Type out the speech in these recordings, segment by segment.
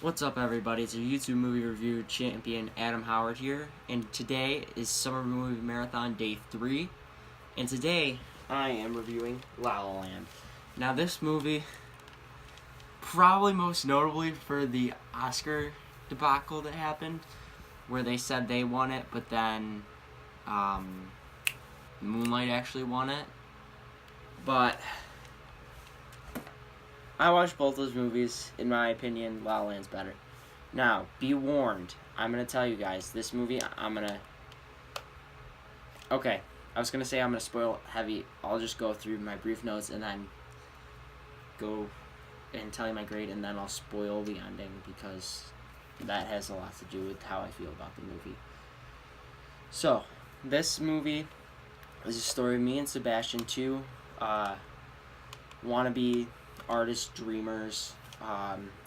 What's up, everybody? It's your YouTube movie review champion Adam Howard here, and today is Summer Movie Marathon Day 3, and today I am reviewing La La Land. Now, this movie, probably most notably for the Oscar debacle that happened, where they said they won it, but then Moonlight actually won it. But I watched both those movies. In my opinion, La La Land's better. Now, be warned. I'm going to tell you guys, this movie, Okay, I was going to say I'm going to spoil heavy. I'll just go through my brief notes and then go and tell you my grade, and then I'll spoil the ending because that has a lot to do with how I feel about the movie. So, this movie is a story of me and Sebastian, two wannabe artists, dreamers,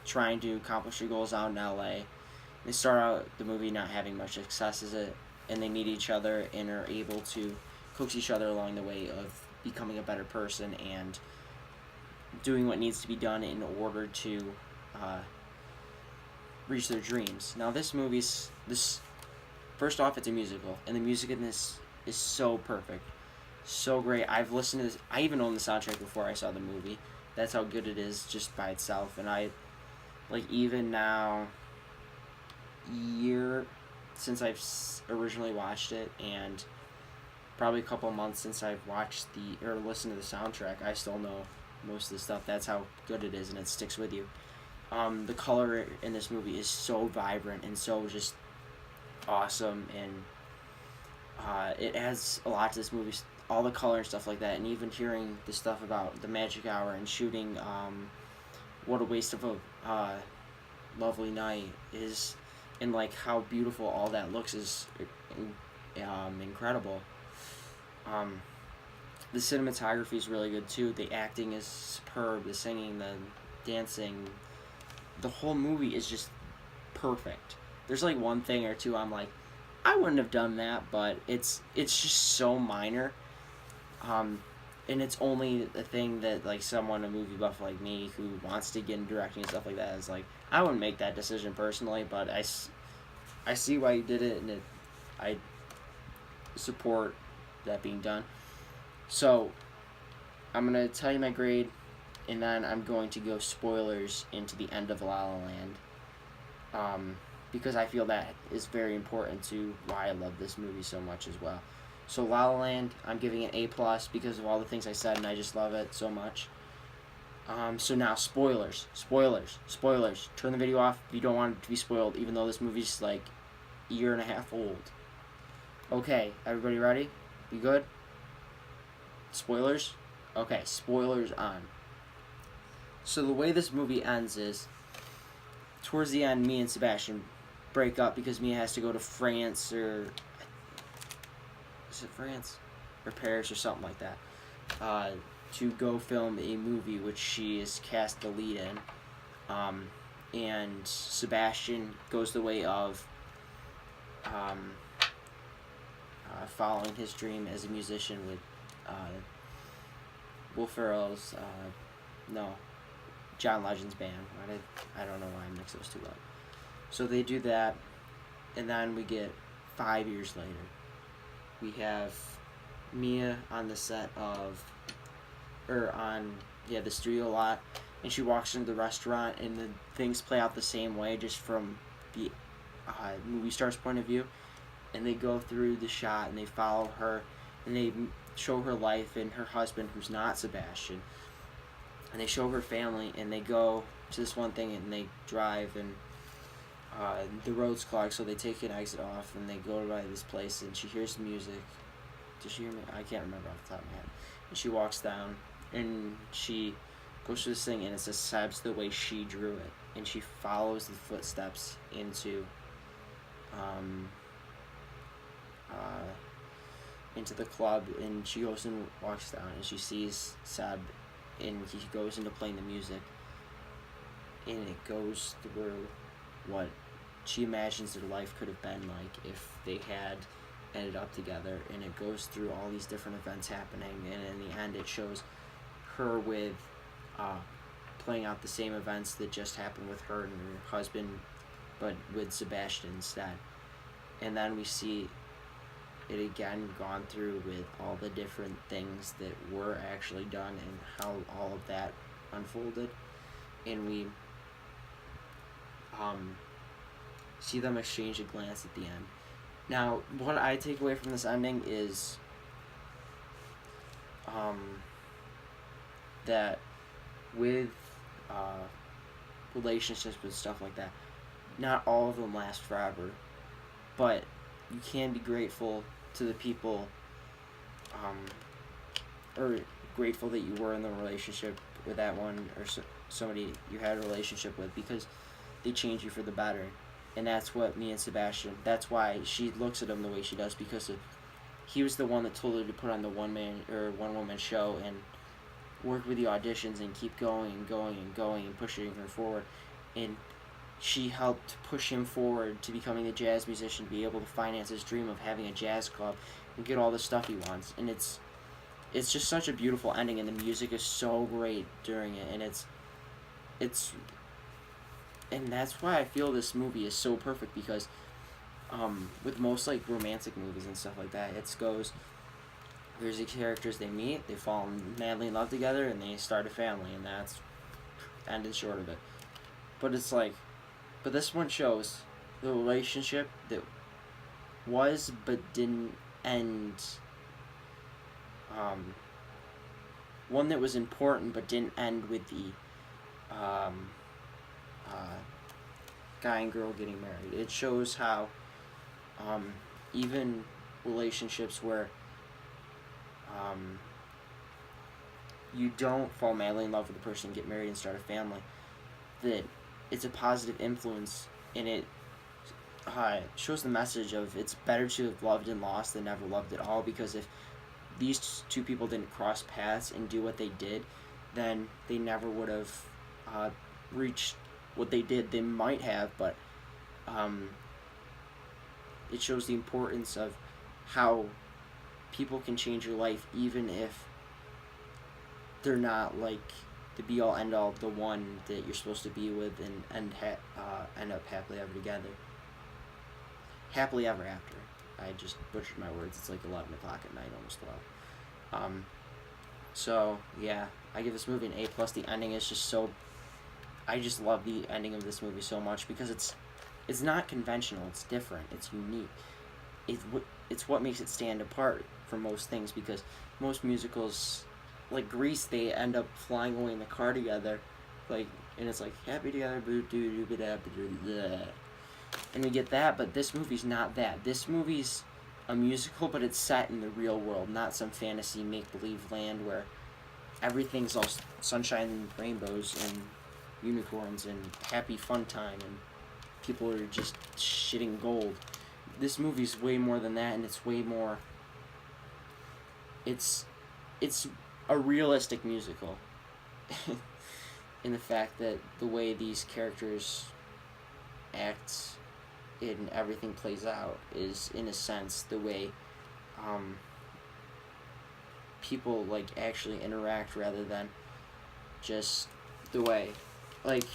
trying to accomplish their goals out in LA. They start out the movie not having much success as it, and they meet each other and are able to coax each other along the way of becoming a better person and doing what needs to be done in order to reach their dreams. Now, this first off, it's a musical, and the music in this is so perfect, so great. I've listened to this. I even owned the soundtrack before I saw the movie. That's how good it is just by itself. And even now, year since I've originally watched it, and probably a couple of months since I've watched or listened to the soundtrack, I still know most of the stuff. That's how good it is, and it sticks with you. The color in this movie is so vibrant and so just awesome, and it adds a lot to this movie. All the color and stuff like that, and even hearing the stuff about the magic hour and shooting What a Waste of a Lovely Night is, and how beautiful all that looks is incredible. The cinematography is really good too. The acting is superb. The singing, the dancing, the whole movie is just perfect. There's one thing or two I'm like, I wouldn't have done that, but it's just so minor. And it's only a thing that someone, a movie buff like me, who wants to get into directing and stuff like that, is I wouldn't make that decision personally, but I see why you did it, and I support that being done. So I'm gonna tell you my grade, and then I'm going to go spoilers into the end of La La Land, because I feel that is very important to why I love this movie so much as well. So La La Land, I'm giving it A+ because of all the things I said, and I just love it so much. So now, spoilers. Turn the video off if you don't want it to be spoiled, even though this movie's a year and a half old. Okay, everybody ready? You good? Spoilers? Okay, spoilers on. So the way this movie ends is, towards the end, me and Sebastian break up because Mia has to go to France, or is it France or Paris or something like that, to go film a movie which she is cast the lead in, and Sebastian goes the way of following his dream as a musician with Will Ferrell's John Legend's band. I don't know why I mixed those two up. So they do that, and then we get 5 years later. We have Mia on the set the studio lot, and she walks into the restaurant, and the things play out the same way, just from the movie star's point of view, and they go through the shot, and they follow her, and they show her life and her husband, who's not Sebastian, and they show her family, and they go to this one thing, and they drive, and the road's clogged, so they take an exit off, and they go by this place, and she hears the music. Does she hear me? I can't remember off the top of my head. And she walks down, and she goes to this thing, and it says Seb's the way she drew it, and she follows the footsteps into the club, and she goes and walks down, and she sees Seb, and he goes into playing the music, and it goes through what she imagines their life could have been like if they had ended up together, and it goes through all these different events happening, and in the end it shows her with playing out the same events that just happened with her and her husband, but with Sebastian instead. And then we see it again gone through with all the different things that were actually done and how all of that unfolded. And we see them exchange a glance at the end. Now, what I take away from this ending is that with relationships with stuff like that, not all of them last forever, but you can be grateful to the people, or grateful that you were in the relationship with that one or somebody you had a relationship with, because they change you for the better. And that's what me and Sebastian, that's why she looks at him the way she does, because he was the one that told her to put on the one woman show and work with the auditions and keep going and going and going and pushing her forward. And she helped push him forward to becoming a jazz musician, be able to finance his dream of having a jazz club and get all the stuff he wants. And it's just such a beautiful ending, and the music is so great during it, and and that's why I feel this movie is so perfect, because with most like romantic movies and stuff like that, it goes, there's the characters, they meet, they fall madly in love together, and they start a family, and that's end and short of it. But it's like, but this one shows the relationship that was but didn't end. One that was important but didn't end with the guy and girl getting married. It shows how even relationships where you don't fall madly in love with a person, get married, and start a family, that it's a positive influence, and it shows the message of it's better to have loved and lost than never loved at all, because if these two people didn't cross paths and do what they did, then they never would have reached what they did. They might have, but it shows the importance of how people can change your life, even if they're not like the be all end all, the one that you're supposed to be with, and end up happily ever together. Happily ever after. I just butchered my words. It's like 11 o'clock at night, almost 12. So yeah, I give this movie an A+. The ending is just so, I just love the ending of this movie so much, because it's not conventional. It's different. It's unique. It's what makes it stand apart from most things, because most musicals, like Grease, they end up flying away in the car together, like, and it's like happy together, and we get that. But this movie's not that. This movie's a musical, but it's set in the real world, not some fantasy make-believe land where everything's all sunshine and rainbows and unicorns and happy fun time and people are just shitting gold. This movie's way more than that, and it's way more, it's a realistic musical in the fact that the way these characters act and everything plays out is, in a sense, the way people like actually interact, rather than just the way, like,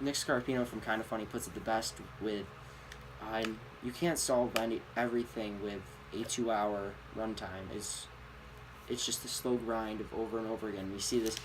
Nick Scarpino from Kinda Funny puts it the best with, you can't solve everything with a 2-hour runtime. It's just a slow grind of over and over again. We see this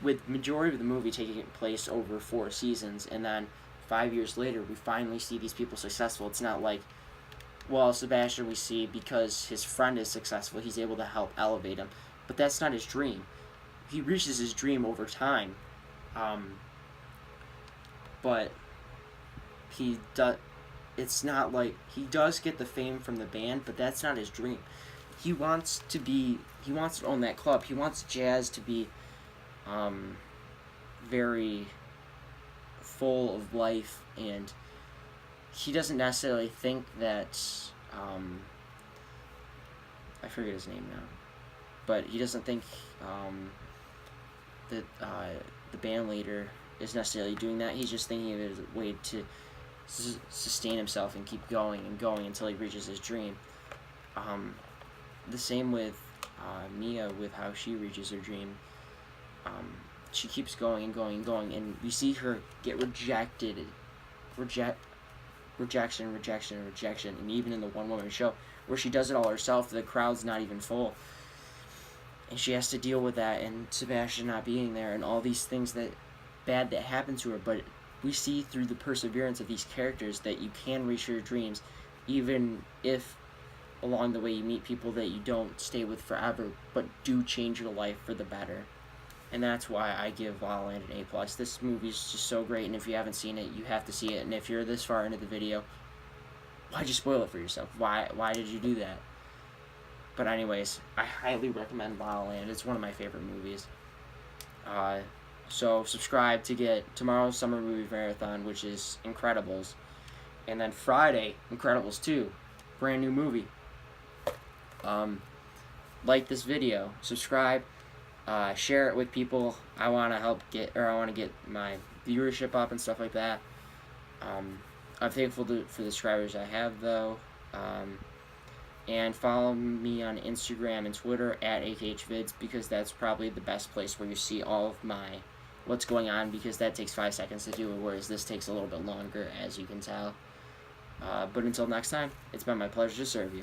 with majority of the movie taking place over 4 seasons, and then 5 years later we finally see these people successful. It's not like, well, Sebastian we see because his friend is successful, he's able to help elevate him, but that's not his dream. He reaches his dream over time, but he does. It's not like he does get the fame from the band, but that's not his dream. He wants to own that club. He wants jazz to be very full of life, and he doesn't necessarily think that I forget his name now, but he doesn't think that the band leader is necessarily doing that. He's just thinking of it as a way to sustain himself and keep going and going until he reaches his dream. The same with Mia, with how she reaches her dream. she keeps going and going and going, and we see her get rejection, and even in the one-woman show where she does it all herself, the crowd's not even full, and she has to deal with that, and Sebastian not being there, and all these things that happen to her. But we see through the perseverance of these characters that you can reach your dreams, even if along the way you meet people that you don't stay with forever, but do change your life for the better. And that's why I give La La Land an A+. This movie is just so great, and if you haven't seen it, you have to see it. And if you're this far into the video, why'd you spoil it for yourself? Why did you do that? But anyways, I highly recommend La La Land. It's one of my favorite movies. So subscribe to get tomorrow's summer movie marathon, which is Incredibles. And then Friday, Incredibles 2. Brand new movie. Like this video. Subscribe. Share it with people. I want to get my viewership up and stuff like that. I'm thankful for the subscribers I have, though. And follow me on Instagram and Twitter at AKHVids, because that's probably the best place where you see all of my what's going on, because that takes 5 seconds to do, whereas this takes a little bit longer, as you can tell. But until next time, it's been my pleasure to serve you.